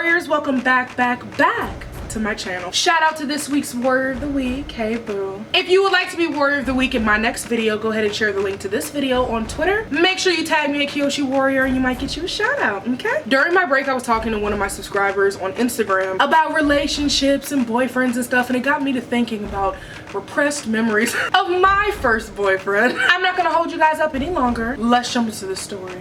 Warriors, welcome back to my channel. Shout out to this week's Warrior of the Week. Hey boo. If you would like to be Warrior of the Week in my next video, go ahead and share the link to this video on Twitter. Make sure you tag me at KioshiWarrior and you might get you a shout out, okay? During my break, I was talking to one of my subscribers on Instagram about relationships and boyfriends and stuff, and it got me to thinking about repressed memories of my first boyfriend. I'm not gonna hold you guys up any longer. Let's jump into the story.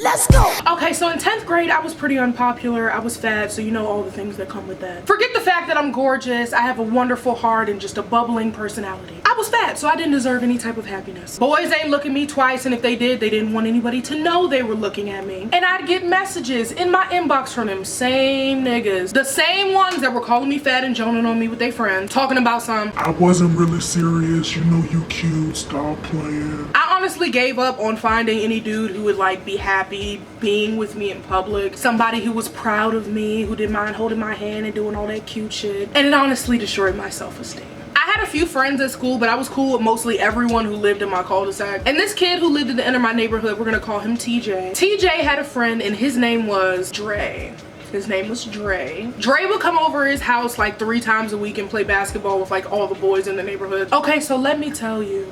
Let's go. Okay, so in 10th grade, I was pretty unpopular. I was fat, so you know all the things that come with that. Forget the fact that I'm gorgeous. I have a wonderful heart and just a bubbling personality. I was fat, so I didn't deserve any type of happiness. Boys ain't look at me twice, and if they did, they didn't want anybody to know they were looking at me. And I'd get messages in my inbox from them same niggas. The same ones that were calling me fat and joning on me with their friends, talking about some, I wasn't really serious, you know you cute, stop playing. I honestly gave up on finding any dude who would like be happy being with me in public, somebody who was proud of me, who didn't mind holding my hand and doing all that cute shit, and it honestly destroyed my self-esteem. I had a few friends at school, but I was cool with mostly everyone who lived in my cul-de-sac. And this kid who lived at the end of my neighborhood, we're gonna call him TJ. TJ had a friend and his name was Dre. His name was Dre. Dre would come over his house like 3 times a week and play basketball with like all the boys in the neighborhood. Okay, so let me tell you,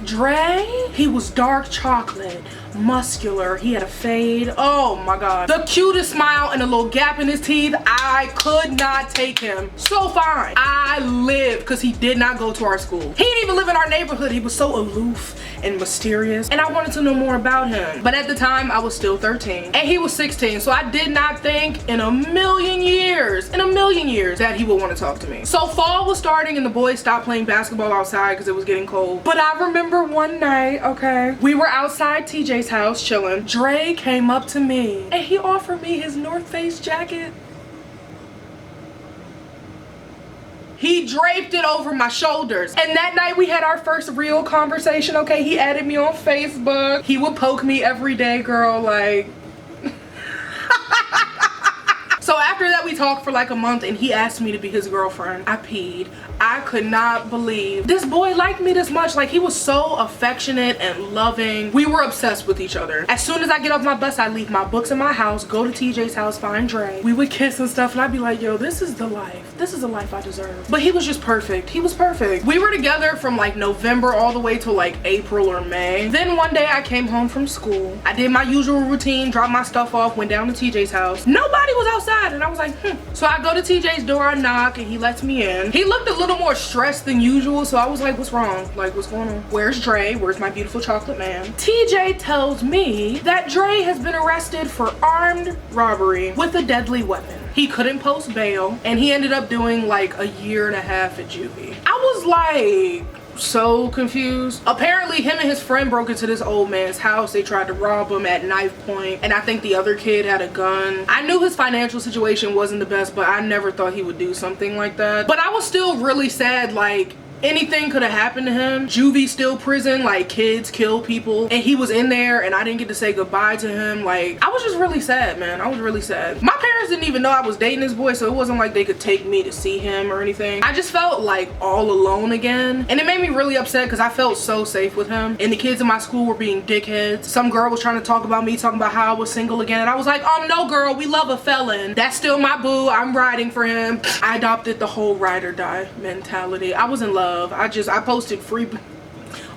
Dre, he was dark chocolate, muscular, he had a fade. Oh my god, the cutest smile and a little gap in his teeth. I could not take him. So fine, I lived because he did not go to our school. He didn't even live in our neighborhood. He was so aloof and mysterious, and I wanted to know more about him. But at the time, I was still 13 and he was 16, so I did not think in a million years that he would want to talk to me. So fall was starting and the boys stopped playing basketball outside because it was getting cold. But I remember one night, okay, we were outside TJ's house chilling. Dre came up to me and he offered me his North Face jacket. He draped it over my shoulders. And that night we had our first real conversation, okay? He added me on Facebook. He would poke me every day, girl, like. So after that, we talked for like a month and he asked me to be his girlfriend. I peed. I could not believe this boy liked me this much. Like, he was so affectionate and loving. We were obsessed with each other. As soon as I get off my bus, I leave my books in my house, go to TJ's house, find Dre. We would kiss and stuff, and I'd be like, yo, this is the life. This is the life I deserve. But he was just perfect. He was perfect. We were together from like November all the way till like April or May. Then one day I came home from school. I did my usual routine, dropped my stuff off, went down to TJ's house. Nobody was outside, and I was like, So I go to TJ's door, I knock, and he lets me in. He looked a little more stressed than usual, so I was like, what's wrong? Like, what's going on? Where's Dre? Where's my beautiful chocolate man? TJ tells me that Dre has been arrested for armed robbery with a deadly weapon. He couldn't post bail, and he ended up doing like a year and a half at juvie. I was like, so confused. Apparently him and his friend broke into this old man's house. They tried to rob him at knife point, and I think the other kid had a gun. I knew his financial situation wasn't the best, but I never thought he would do something like that. But I was still really sad, like, anything could have happened to him. Juvie still prison, like kids kill people, and he was in there and I didn't get to say goodbye to him. Like, I was just really sad, man. I was really sad. My parents didn't even know I was dating this boy, so it wasn't like they could take me to see him or anything. I just felt like all alone again, and it made me really upset because I felt so safe with him, and the kids in my school were being dickheads. Some girl was trying to talk about me, talking about how I was single again, and I was like, no girl, we love a felon. That's still my boo. I'm riding for him. I adopted the whole ride or die mentality. I was in love. I posted free,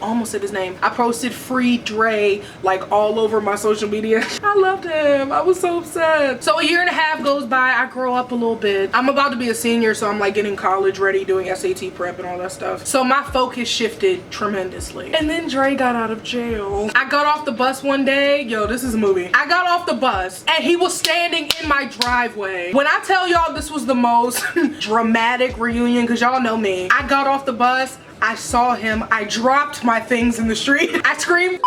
almost said his name. I posted free Dre like all over my social media. I loved him. I was so upset. So a year and a half goes by. I grow up a little bit. I'm about to be a senior, so I'm like getting college ready, doing SAT prep and all that stuff. So my focus shifted tremendously. And then Dre got out of jail. I got off the bus one day. Yo, this is a movie. I got off the bus and he was standing in my driveway. When I tell y'all this was the most dramatic reunion, because y'all know me. I got off the bus. I saw him. I dropped my things in the street. I screamed,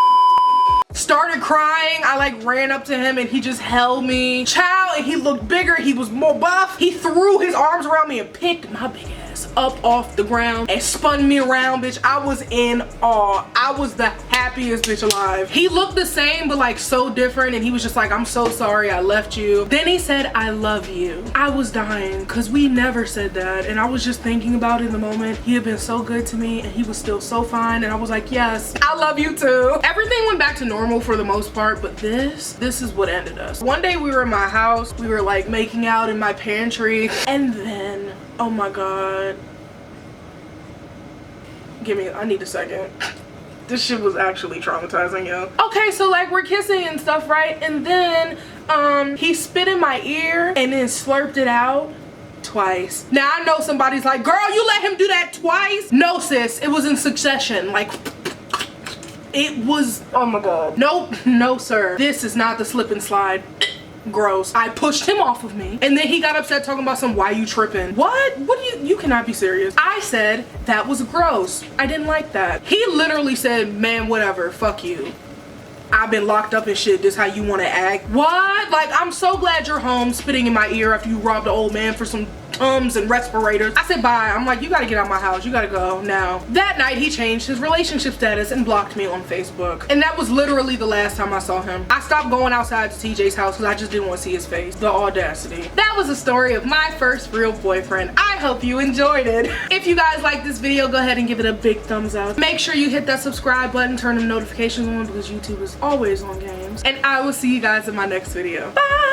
started crying. I like ran up to him and he just held me. Child, and he looked bigger. He was more buff. He threw his arms around me and picked my big ass up off the ground and spun me around, bitch. I was in awe. I was the happiest bitch alive. He looked the same, but like so different, and he was just like, I'm so sorry I left you. Then he said, I love you. I was dying because we never said that, and I was just thinking about it in the moment. He had been so good to me, and he was still so fine, and I was like, yes, I love you too. Everything went back to normal for the most part, but this is what ended us. One day we were in my house, we were like making out in my pantry, and then, oh my god, I need a second. This shit was actually traumatizing, yo. Okay, so like we're kissing and stuff, right? And then he spit in my ear and then slurped it out twice. Now I know somebody's like, girl, you let him do that twice? No, sis, it was in succession. Like, it was, oh my god. Nope, no sir. This is not the slip and slide. Gross. I pushed him off of me, and then he got upset talking about some, why you tripping? What do you cannot be serious. I said that was gross. I didn't like that. He literally said, man, whatever, fuck you. I've been locked up and shit. This how you want to act? What? Like, I'm so glad you're home spitting in my ear after you robbed an old man for some Tums and respirators. I said bye. I'm like, you gotta get out of my house. You gotta go now. That night he changed his relationship status and blocked me on Facebook. And that was literally the last time I saw him. I stopped going outside to TJ's house because I just didn't want to see his face. The audacity. That was the story of my first real boyfriend. I hope you enjoyed it. If you guys like this video, go ahead and give it a big thumbs up. Make sure you hit that subscribe button, turn them notifications on because YouTube is always on games. And I will see you guys in my next video. Bye!